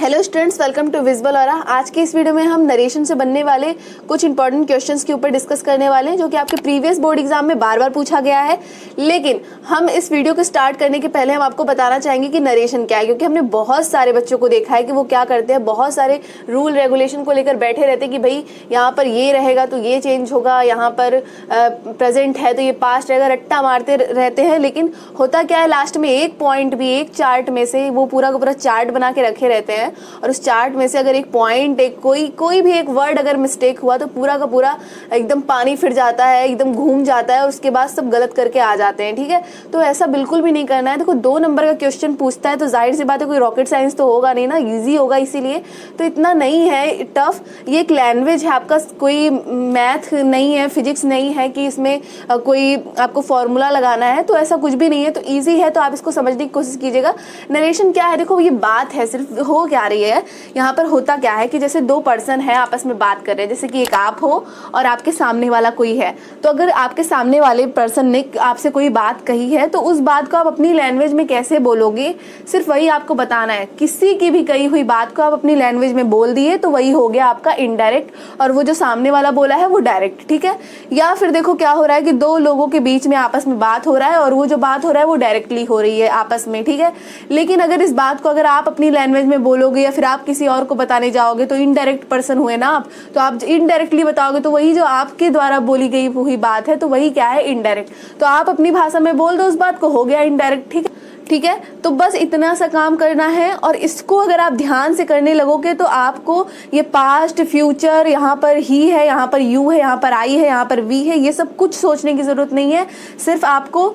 Hello students, welcome to visual aura. आज की इस वीडियो में हम नरेशन से बनने वाले कुछ इंपॉर्टेंट क्वेश्चंस के ऊपर डिस्कस करने वाले हैं, जो कि आपके प्रीवियस बोर्ड एग्जाम में बार बार पूछा गया है। लेकिन हम इस वीडियो को स्टार्ट करने के पहले हम आपको बताना चाहेंगे कि नरेशन क्या है, क्योंकि हमने बहुत सारे बच्चों को देखा है कि वो क्या करते हैं, बहुत सारे रूल रेगुलेशन को लेकर बैठे रहते हैं कि भाई यहाँ पर ये रहेगा तो ये चेंज होगा, यहाँ पर प्रेजेंट है तो ये पास्ट रहेगा, रट्टा मारते रहते हैं। लेकिन होता क्या है, लास्ट में एक पॉइंट भी एक चार्ट में से वो पूरा का पूरा चार्ट बना के रखे रहते हैं, और उस चार्ट में से अगर एक पॉइंट, एक कोई भी एक वर्ड अगर मिस्टेक हुआ तो पूरा का पूरा एकदम पानी फिर जाता है, एकदम घूम जाता है, और उसके बाद सब गलत करके आ जाते हैं। ठीक है, तो ऐसा बिल्कुल भी नहीं करना है। देखो 2 नंबर का क्वेश्चन पूछता है तो जाहिर सी बात है कोई रॉकेट साइंस तो होगा नहीं ना, ईजी होगा, इसीलिए तो इतना नहीं है टफ। ये एक लैंग्वेज है, आपका कोई मैथ नहीं है, फिजिक्स नहीं है कि इसमें कोई आपको फॉर्मूला लगाना है, तो ऐसा कुछ भी नहीं है, तो ईजी है, तो आप इसको समझने की कोशिश कीजिएगा। नरेशन क्या है, देखो ये बात है, सिर्फ हो क्या रही है यहाँ पर, होता क्या है कि जैसे 2 पर्सन है आपस में बात कर रहे हैं, जैसे कि एक आप हो और आपके सामने वाला कोई है। तो अगर आपके सामने वाले पर्सन ने आपसे कोई बात कही है तो उस बात को आप अपनी लैंग्वेज में कैसे बोलोगे, सिर्फ वही आपको बताना है। किसी की भी कही हुई बात को आप अपनी लैंग्वेज में बोल दिए तो वही हो गया आपका इनडायरेक्ट, और वो जो सामने वाला बोला है वो डायरेक्ट। ठीक है, या फिर देखो क्या हो रहा है कि 2 लोगों के बीच में आपस में बात हो रहा है और वो जो बात हो रहा है वो डायरेक्टली हो रही है आपस में। ठीक है, लेकिन अगर इस बात को अगर आप अपनी लैंग्वेज में बोलोगे या फिर आप किसी और को बताने जाओगे तो इनडायरेक्ट पर्सन हुए ना आप, तो आप इनडायरेक्टली बताओगे तो वही जो आपके द्वारा बोली गई हुई बात है तो वही क्या है, इनडायरेक्ट। तो आप अपनी भाषा में बोल दो उस बात को, हो गया इनडायरेक्ट। ठीक है, तो बस इतना सा काम करना है, और इसको अगर आप ध्यान से करने लगोगे तो आपको ये पास्ट फ्यूचर, यहाँ पर ही है, यहाँ पर यू है, यहाँ पर आई है, यहाँ पर वी है, ये सब कुछ सोचने की जरूरत नहीं है। सिर्फ आपको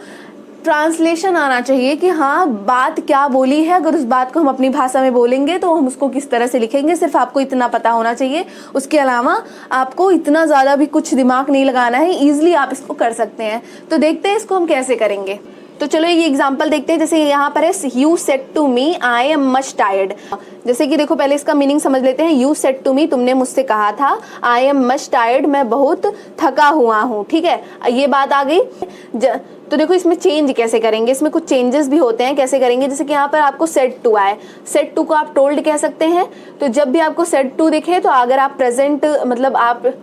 ट्रांसलेशन आना चाहिए कि हाँ बात क्या बोली है, अगर उस बात को हम अपनी भाषा में बोलेंगे तो हम उसको किस तरह से लिखेंगे, सिर्फ आपको इतना पता होना चाहिए। उसके अलावा आपको इतना ज़्यादा भी कुछ दिमाग नहीं लगाना है, ईजिली आप इसको कर सकते हैं। तो देखते हैं इसको हम कैसे करेंगे। तो चलो ये एग्जांपल देखते हैं। जैसे यहाँ पर है, you said to me I am much tired. जैसे कि देखो पहले इसका मीनिंग समझ लेते हैं। यू सेड टू मी, तुमने मुझसे कहा था, आई एम मच टायर्ड, मैं बहुत थका हुआ हूँ। ठीक है, ये बात आ गई। तो देखो इसमें चेंज कैसे करेंगे, इसमें कुछ चेंजेस भी होते हैं, कैसे करेंगे। जैसे कि यहाँ पर आपको सेड टू आए, सेड टू को आप टोल्ड कह सकते हैं। तो जब भी आपको सेड टू दिखे तो अगर आप प्रेजेंट, मतलब आप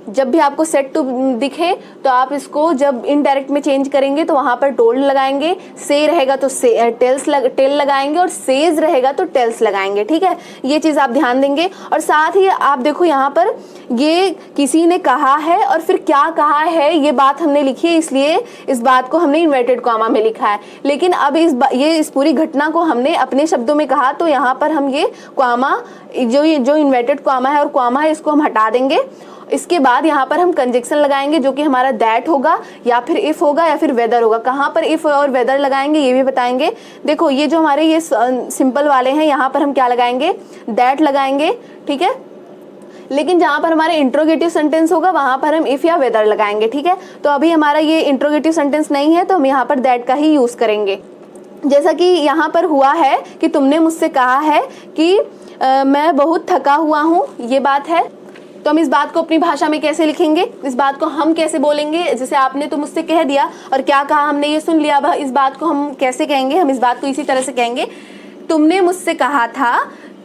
जब भी आपको सेट टू दिखे तो आप इसको जब इनडायरेक्ट में चेंज करेंगे तो वहां पर टोल्ड लगाएंगे, से रहेगा तो टेल लगाएंगे, और सेज रहेगा तो टेल्स लगाएंगे। ठीक है, ये चीज आप ध्यान देंगे। और साथ ही आप देखो यहाँ पर ये किसी ने कहा है और फिर क्या कहा है ये बात हमने लिखी है, इसलिए इस बात को हमने इन्वर्टेड कॉमा में लिखा है। लेकिन अब इस पूरी घटना को हमने अपने शब्दों में कहा, तो यहाँ पर हम ये कॉमा, जो इन्वर्टेड कॉमा है और कॉमा है, इसको हम हटा देंगे। इसके बाद यहाँ पर हम कंजक्शन लगाएंगे, जो कि हमारा दैट होगा या फिर इफ होगा या फिर वेदर होगा। कहाँ पर इफ और वेदर लगाएंगे ये भी बताएंगे। देखो ये जो हमारे ये सिंपल वाले हैं, यहाँ पर हम क्या लगाएंगे, दैट लगाएंगे। ठीक है, लेकिन जहाँ पर हमारा इंट्रोगेटिव सेंटेंस होगा वहां पर हम इफ या वेदर लगाएंगे। ठीक है, तो अभी हमारा ये इंट्रोगेटिव सेंटेंस नहीं है तो हम यहाँ पर दैट का ही यूज करेंगे। जैसा कि यहाँ पर हुआ है कि तुमने मुझसे कहा है कि मैं बहुत थका हुआ हूँ, ये बात है। तो हम इस बात को अपनी भाषा में कैसे लिखेंगे, इस बात को हम कैसे बोलेंगे। जैसे आपने तो मुझसे कह दिया और क्या कहा हमने ये सुन लिया, इस बात को हम कैसे कहेंगे, हम इस बात को इसी तरह से कहेंगे, तुमने मुझसे कहा था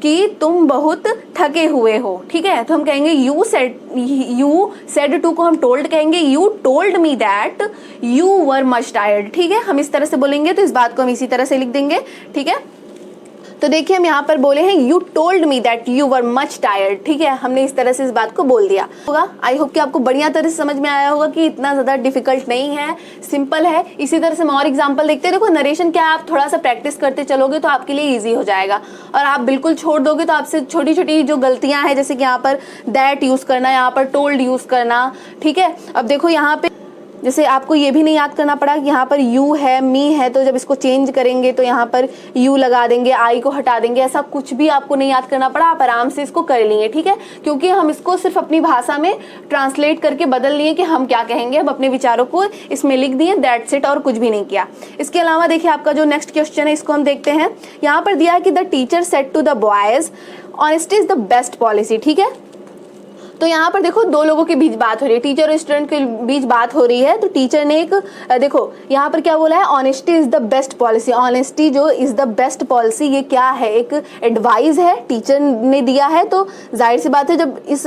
कि तुम बहुत थके हुए हो। ठीक है, तो हम कहेंगे यू सेड टू को हम टोल्ड कहेंगे, you told me that you were much tired. ठीक है, हम इस तरह से बोलेंगे, तो इस बात को हम इसी तरह से लिख देंगे। ठीक है, तो देखिए हम यहाँ पर बोले हैं you told me that you were much tired. ठीक है, हमने इस तरह से इस बात को बोल दिया होगा। आई होप कि आपको बढ़िया तरह से समझ में आया होगा कि इतना ज्यादा डिफिकल्ट नहीं है, सिंपल है। इसी तरह से हम और एग्जांपल देखते हैं। देखो नरेशन क्या है, आप थोड़ा सा प्रैक्टिस करते चलोगे तो आपके लिए ईजी हो जाएगा, और आप बिल्कुल छोड़ दोगे तो आपसे छोटी छोटी जो गलतियां हैं, जैसे कि यहाँ पर दैट यूज करना, यहाँ पर टोल्ड यूज करना। ठीक है, अब देखो यहाँ पे जैसे आपको ये भी नहीं याद करना पड़ा कि यहाँ पर यू है, मी है, तो जब इसको चेंज करेंगे तो यहाँ पर यू लगा देंगे, आई को हटा देंगे, ऐसा कुछ भी आपको नहीं याद करना पड़ा, आप आराम से इसको कर लिए। ठीक है, क्योंकि हम इसको सिर्फ अपनी भाषा में ट्रांसलेट करके बदल लिए कि हम क्या कहेंगे, हम अपने विचारों को इसमें लिख दिए, दैट्स इट, और कुछ भी नहीं किया। इसके अलावा देखिए आपका जो नेक्स्ट क्वेश्चन है इसको हम देखते हैं। यहाँ पर दिया है कि the teacher said to the boys honesty is the best policy. ठीक है, तो यहाँ पर देखो दो लोगों के बीच बात हो रही है, टीचर और स्टूडेंट के बीच बात हो रही है। तो टीचर ने एक देखो यहाँ पर क्या बोला है, honesty is the best policy. Honesty जो इज द बेस्ट पॉलिसी, ये क्या है, एक एडवाइस है, टीचर ने दिया है। तो जाहिर सी बात है जब इस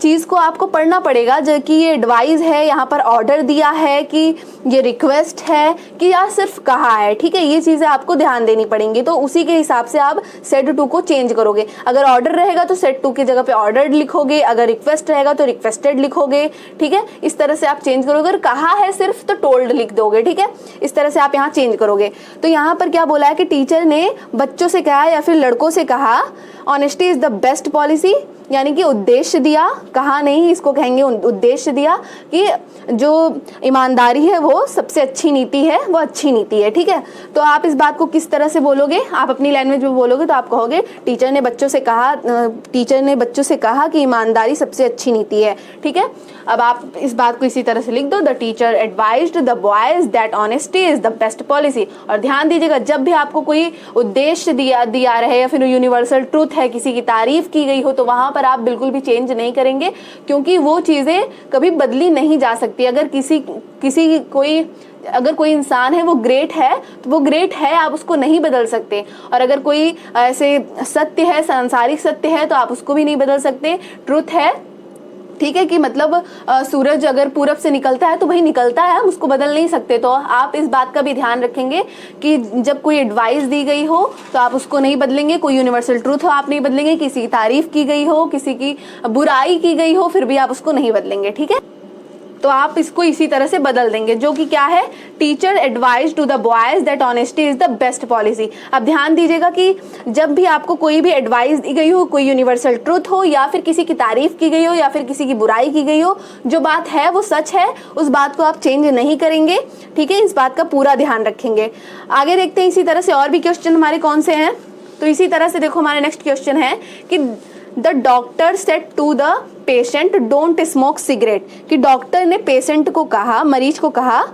चीज़ को आपको पढ़ना पड़ेगा जो कि ये एडवाइस है, यहाँ पर ऑर्डर दिया है कि ये रिक्वेस्ट है कि या सिर्फ कहा है, ठीक है, ये चीज़ें आपको ध्यान देनी पड़ेंगी। तो उसी के हिसाब से आप सेट टू को चेंज करोगे। अगर ऑर्डर रहेगा तो सेट टू की जगह पे ऑर्डर्ड लिखोगे, अगर रिक्वेस्ट रहेगा तो रिक्वेस्टेड लिखोगे, ठीक है, इस तरह से आप चेंज करोगे। अगर कहा है सिर्फ तो टोल्ड लिख दोगे, ठीक है, इस तरह से आप यहाँ चेंज करोगे। तो यहाँ पर क्या बोला है कि टीचर ने बच्चों से कहा या फिर लड़कों से कहा honesty is the best policy, यानी कि उद्देश्य दिया, कहा नहीं, इसको कहेंगे उद्देश्य दिया कि जो ईमानदारी है वो सबसे अच्छी नीति है, वो अच्छी नीति है, ठीक है। तो आप इस बात को किस तरह से बोलोगे, आप अपनी लैंग्वेज में बोलोगे तो आप कहोगे टीचर ने बच्चों से कहा कि ईमानदारी सबसे अच्छी नीति है, ठीक है। अब आप इस बात को इसी तरह से लिख दो, the teacher advised the boys that honesty is the best policy. और ध्यान दीजिएगा जब भी आपको कोई उद्देश्य दिया रहे या फिर यूनिवर्सल ट्रूथ है, किसी की तारीफ की गई हो, तो वहां पर आप बिल्कुल भी चेंज नहीं करेंगे, क्योंकि वो चीजें कभी बदली नहीं जा सकती। अगर कोई इंसान है वो ग्रेट है तो वो ग्रेट है, आप उसको नहीं बदल सकते। और अगर कोई ऐसे सत्य है, सांसारिक सत्य है, तो आप उसको भी नहीं बदल सकते। ट्रुथ है, ठीक है, कि मतलब सूरज अगर पूरब से निकलता है तो वही निकलता है, हम उसको बदल नहीं सकते। तो आप इस बात का भी ध्यान रखेंगे कि जब कोई एडवाइस दी गई हो तो आप उसको नहीं बदलेंगे, कोई यूनिवर्सल ट्रूथ हो आप नहीं बदलेंगे, किसी की तारीफ की गई हो, किसी की बुराई की गई हो, फिर भी आप उसको नहीं बदलेंगे, ठीक है। तो आप इसको इसी तरह से बदल देंगे, जो कि क्या है, teacher advise to the boys that honesty is the best policy. अब ध्यान दीजिएगा कि जब भी आपको कोई भी एडवाइस दी गई हो, कोई यूनिवर्सल ट्रूथ हो या फिर किसी की तारीफ की गई हो या फिर किसी की बुराई की गई हो, जो बात है वो सच है, उस बात को आप चेंज नहीं करेंगे, ठीक है, इस बात का पूरा ध्यान रखेंगे। आगे देखते हैं इसी तरह से और भी क्वेश्चन हमारे कौन से हैं। तो इसी तरह से देखो हमारे नेक्स्ट क्वेश्चन है कि the doctor said to the patient don't smoke cigarette, कि डॉक्टर ने पेशेंट को कहा, मरीज को कहा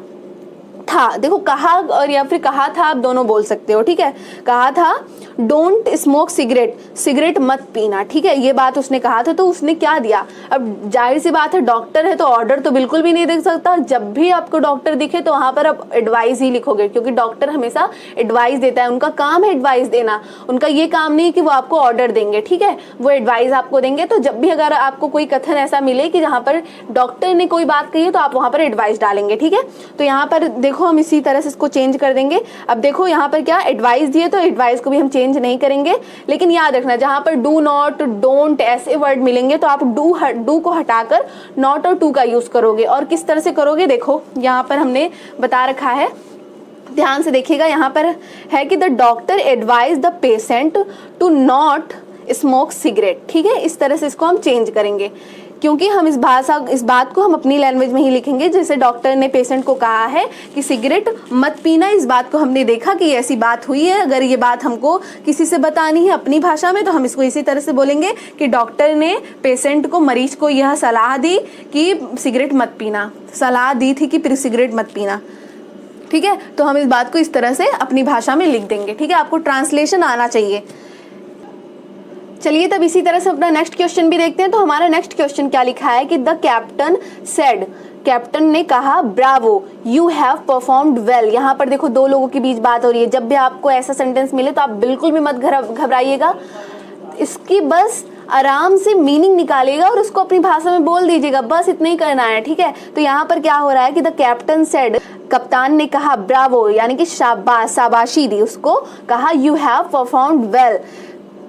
था, देखो कहा और या फिर कहा था आप दोनों बोल सकते हो, ठीक है, कहा था डोंट स्मोक सिगरेट, सिगरेट मत पीना, ठीक है, ये बात उसने कहा था। तो उसने क्या दिया, अब जाहिर सी बात है डॉक्टर है तो ऑर्डर तो बिल्कुल भी नहीं दे सकता। जब भी आपको डॉक्टर दिखे तो वहां पर आप एडवाइस ही लिखोगे, क्योंकि डॉक्टर हमेशा एडवाइस देता है, उनका काम है एडवाइस देना, उनका ये काम नहीं कि वो आपको ऑर्डर देंगे, ठीक है, वो एडवाइस आपको देंगे। तो जब भी अगर आपको कोई कथन ऐसा मिले कि जहाँ पर डॉक्टर ने कोई बात कही है तो आप वहां पर एडवाइस डालेंगे, ठीक है। तो यहाँ पर देखो हम इसी तरह से इसको चेंज कर देंगे। अब देखो यहाँ पर क्या एडवाइस दिए तो एडवाइस को भी हम चेंज नहीं करेंगे, लेकिन याद रखना जहां पर डू नॉट, डोंट ऐसे वर्ड मिलेंगे तो आप डू को हटाकर नॉट और टू का यूज करोगे। और किस तरह से करोगे, देखो यहाँ पर हमने बता रखा है, ध्यान से देखिएगा, यहाँ पर है कि the doctor advise the patient to not smoke cigarette, ठीक है, इस तरह से इसको हम चेंज करेंगे, क्योंकि हम इस बात को हम अपनी लैंग्वेज में ही लिखेंगे। जैसे डॉक्टर ने पेशेंट को कहा है कि सिगरेट मत पीना, इस बात को हमने देखा कि ऐसी बात हुई है, अगर ये बात हमको किसी से बतानी है अपनी भाषा में तो हम इसको इसी तरह से बोलेंगे कि डॉक्टर ने पेशेंट को, मरीज को यह सलाह दी कि सिगरेट मत पीना, सलाह दी थी कि सिगरेट मत पीना, ठीक है। तो हम इस बात को इस तरह से अपनी भाषा में लिख देंगे, ठीक है, आपको ट्रांसलेशन आना चाहिए। चलिए तब इसी तरह से अपना नेक्स्ट क्वेश्चन भी देखते हैं। तो हमारा नेक्स्ट क्वेश्चन क्या लिखा है कि द कैप्टन सेड, कैप्टन ने कहा Bravo you have performed well. यहाँ पर देखो दो लोगों के बीच बात हो रही है, जब भी आपको ऐसा सेंटेंस मिले तो आप बिल्कुल भी मत घबराइएगा, इसकी बस आराम से मीनिंग निकालिएगा और उसको अपनी भाषा में बोल दीजिएगा, बस इतना ही करना है, ठीक है। तो यहाँ पर क्या हो रहा है कि द कैप्टन सेड, कप्तान ने कहा ब्रावो यानी कि शाबाश, शाबाशी दी उसको, कहा यू हैव परफॉर्म्ड वेल,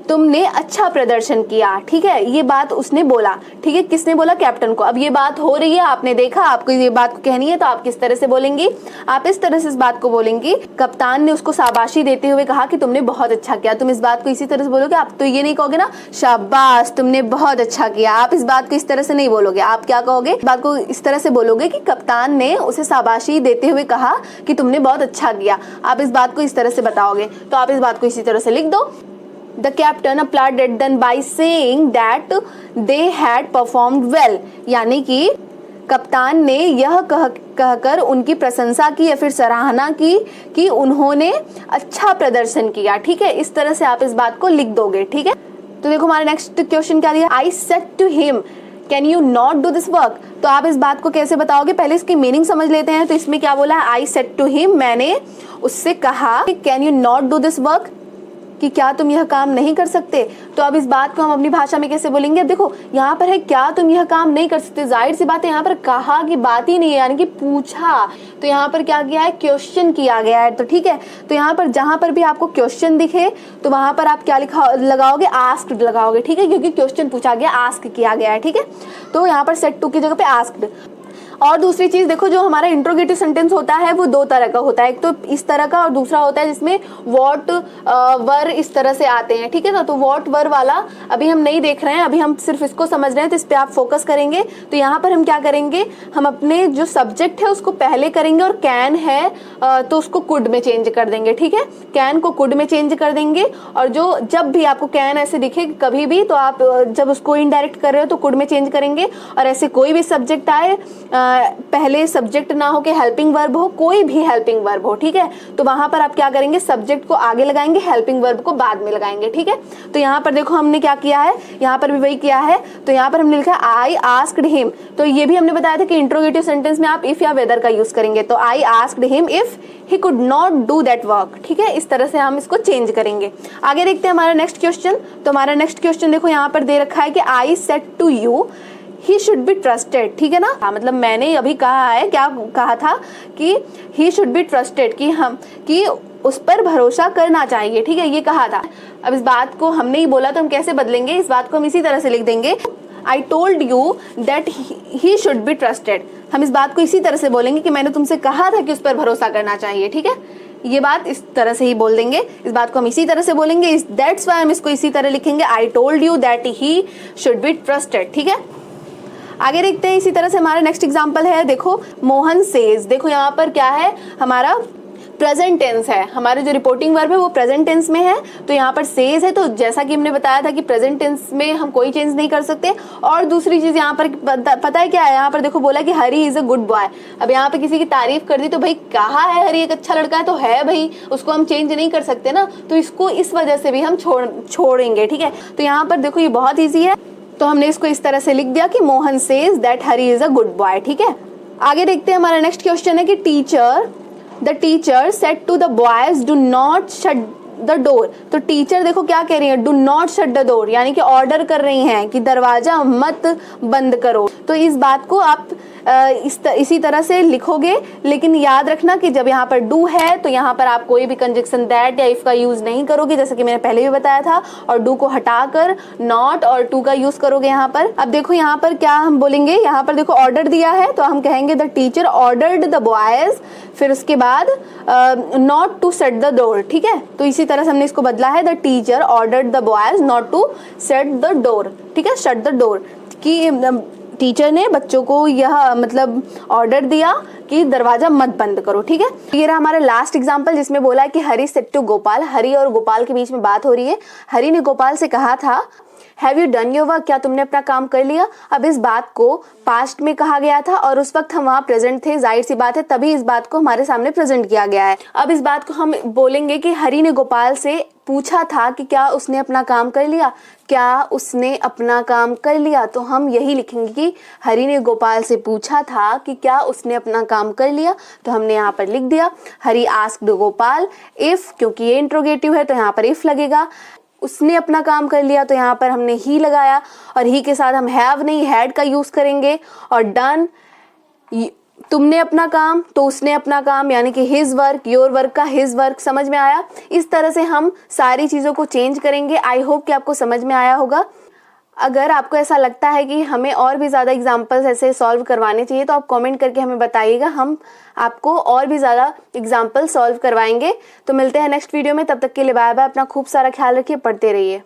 तुमने अच्छा प्रदर्शन किया, ठीक है, ये बात उसने बोला, ठीक है, किसने बोला, कैप्टन को। अब ये बात हो रही है, आपने देखा, आपको ये बात को कहनी है तो आप किस तरह से बोलेंगी, आप इस तरह से इस बात को बोलेंगी, कप्तान ने उसको शाबाशी देते हुए कहा कि तुमने बहुत अच्छा किया, तुम इस बात को इसी तरह से बोलोगे। आप तो ये नहीं कहोगे ना शाबाश तुमने बहुत अच्छा किया, आप इस बात को इस तरह से नहीं बोलोगे, आप क्या कहोगे, इस बात को इस तरह से बोलोगे कि कप्तान ने उसे शाबाशी देते हुए कहा कि तुमने बहुत अच्छा किया, आप इस बात को इस तरह से बताओगे। तो आप इस बात को इसी तरह से लिख दो, The captain applauded them by saying that they had performed well, यानी कि कप्तान ने यह कहकर उनकी प्रशंसा की या फिर सराहना की कि उन्होंने अच्छा प्रदर्शन किया, ठीक है, इस तरह से आप इस बात को लिख दोगे, ठीक है। तो देखो हमारा नेक्स्ट क्वेश्चन क्या दिया, I said to him, can you not do this work, तो आप इस बात को कैसे बताओगे, पहले इसकी मीनिंग समझ लेते हैं। तो इसमें क्या बोला है, आई सेड टू हिम, मैंने उससे कहा कि can you not do this work, कि क्या तुम यह काम नहीं कर सकते। तो अब इस बात को हम अपनी भाषा में कैसे बोलेंगे, अब देखो यहाँ पर है क्या तुम यह काम नहीं कर सकते, जाहिर सी बात है यहाँ पर कहा की बात ही नहीं है, यानी कि पूछा, तो यहाँ पर क्या किया है, क्वेश्चन किया गया है। तो ठीक है, तो यहाँ पर जहां पर भी आपको क्वेश्चन दिखे तो वहां पर आप क्या लिखा लगाओगे, आस्क्ड लगाओगे, ठीक है, क्योंकि क्वेश्चन पूछा गया, आस्क किया गया है, ठीक है। तो यहाँ पर सेड टू की जगह पे आस्क्ड। और दूसरी चीज देखो, जो हमारा इंट्रोगेटिव सेंटेंस होता है वो दो तरह का होता है, एक तो इस तरह का और दूसरा होता है जिसमें वॉट वर इस तरह से आते हैं, ठीक है ना। तो वॉट वर वाला अभी हम नहीं देख रहे हैं, अभी हम सिर्फ इसको समझ रहे हैं, तो इस पे आप फोकस करेंगे। तो यहाँ पर हम क्या करेंगे, हम अपने जो सब्जेक्ट है उसको पहले करेंगे, और कैन है तो उसको कुड में चेंज कर देंगे, ठीक है, कैन को कुड में चेंज कर देंगे। और जो जब भी आपको कैन ऐसे दिखे कभी भी, तो आप जब उसको इनडायरेक्ट कर रहे हो तो कुड में चेंज करेंगे। और ऐसे कोई भी सब्जेक्ट आए, पहले सब्जेक्ट ना हो के हेल्पिंग वर्ब हो, कोई भी हेल्पिंग वर्ब हो, ठीक है, तो वहां पर आप क्या करेंगे, सब्जेक्ट को आगे लगाएंगे, हेल्पिंग वर्ब को बाद में लगाएंगे, ठीक है। तो यहाँ पर देखो हमने क्या किया है, यहाँ पर भी वही किया है। तो यहाँ पर हमने लिखा आई आस्क्ड हिम, तो ये भी हमने बताया था कि इंट्रोगेटिव सेंटेंस में आप इफ या वेदर का यूज करेंगे। तो I asked him if he could not do that work, ठीक है, इस तरह से हम इसको चेंज करेंगे। आगे देखते हैं हमारा नेक्स्ट क्वेश्चन। तो हमारा नेक्स्ट क्वेश्चन देखो यहाँ पर दे रखा है कि I said to you he should be trusted, ठीक है ना। हाँ, मतलब मैंने अभी कहा है, क्या कहा था कि ही शुड बी ट्रस्टेड, कि उस पर भरोसा करना चाहिए, ठीक है, ये कहा था। अब इस बात को हमने ही बोला तो हम कैसे बदलेंगे, इस बात को हम इसी तरह से लिख देंगे, I told you that he should be trusted. हम इस बात को इसी तरह से बोलेंगे कि मैंने तुमसे कहा था कि उस पर भरोसा करना चाहिए, ठीक है, ये बात इस तरह से ही बोल देंगे, इस बात को हम इसी तरह से बोलेंगे, दैट्स व्हाई हम इसको इसी तरह लिखेंगे, I told you that he should be trusted, ठीक है। आगे देखते हैं, इसी तरह से हमारा नेक्स्ट एग्जांपल है, देखो मोहन सेज, देखो यहाँ पर क्या है, हमारा प्रेजेंट टेंस है, हमारे जो रिपोर्टिंग वर्ब है वो प्रेजेंट टेंस में है। तो यहाँ पर सेज है, तो जैसा कि हमने बताया था कि प्रेजेंट टेंस में हम कोई चेंज नहीं कर सकते। और दूसरी चीज यहाँ पर पता है क्या है, यहाँ पर देखो बोला कि हरी इज अ गुड बॉय। अब यहाँ पे किसी की तारीफ कर दी तो भाई कहा है हरी एक अच्छा लड़का है, तो है भाई, उसको हम चेंज नहीं कर सकते ना, तो इसको इस वजह से भी हम छोड़ेंगे, ठीक है। तो यहाँ पर देखो ये बहुत ईजी है, तो हमने इसको इस तरह से लिख दिया कि Mohan says that Hari is a good boy, ठीक है। आगे देखते हैं, हमारा नेक्स्ट क्वेश्चन है कि the teacher said to the boys do not shut the door. तो टीचर देखो क्या कह रही है, do not shut the door, यानी कि ऑर्डर कर रही हैं कि दरवाजा मत बंद करो। तो इस बात को आप इसी तरह से लिखोगे, लेकिन याद रखना कि जब यहाँ पर डू है तो यहाँ पर आप कोई भी कंजक्शन दैट या इफ का यूज नहीं करोगे, जैसे कि मैंने पहले भी बताया था, और डू को हटाकर नॉट और टू का यूज करोगे यहाँ पर। अब देखो यहाँ पर क्या हम बोलेंगे, यहाँ पर देखो ऑर्डर दिया है तो हम कहेंगे the teacher ordered the boys, फिर उसके बाद not to shut the door, ठीक है। तो इसी तरह से हमने इसको बदला है, the teacher ordered the boys not to shut the door, ठीक है, शट द डोर, कि टीचर ने बच्चों को यह मतलब ऑर्डर दिया कि दरवाजा मत बंद करो, ठीक है। ये रहा हमारा लास्ट एग्जांपल, जिसमें बोला है कि हरी सेड टू गोपाल, हरी और गोपाल के बीच में बात हो रही है। हरी ने गोपाल से कहा था have you done your work, क्या तुमने अपना काम कर लिया। अब इस बात को पास्ट में कहा गया था और उस वक्त हम वहाँ प्रेजेंट थे, जाहिर सी बात है, तभी इस बात को हमारे सामने प्रेजेंट किया गया है। अब इस बात को हम बोलेंगे कि हरी ने गोपाल से पूछा था कि क्या उसने अपना काम कर लिया, क्या उसने अपना काम कर लिया। तो हम यही लिखेंगे कि हरी ने गोपाल से पूछा था कि क्या उसने अपना काम कर लिया, तो हमने यहाँ पर लिख दिया हरी आस्क्ड गोपाल इफ, क्योंकि ये इंट्रोगेटिव है तो यहाँ पर इफ लगेगा। उसने अपना काम कर लिया तो यहाँ पर हमने ही लगाया, और ही के साथ हम हैव नहीं हैड का यूज करेंगे। और डन, तुमने अपना काम तो उसने अपना काम, यानी कि हिज वर्क, योर वर्क का हिज वर्क, समझ में आया। इस तरह से हम सारी चीज़ों को चेंज करेंगे। आई होप कि आपको समझ में आया होगा। अगर आपको ऐसा लगता है कि हमें और भी ज़्यादा एग्जाम्पल्स ऐसे सॉल्व करवाने चाहिए तो आप कमेंट करके हमें बताइएगा, हम आपको और भी ज़्यादा एग्जाम्पल सॉल्व करवाएंगे। तो मिलते हैं नेक्स्ट वीडियो में, तब तक के लिए बाय बाय, अपना खूब सारा ख्याल रखिए, पढ़ते रहिए।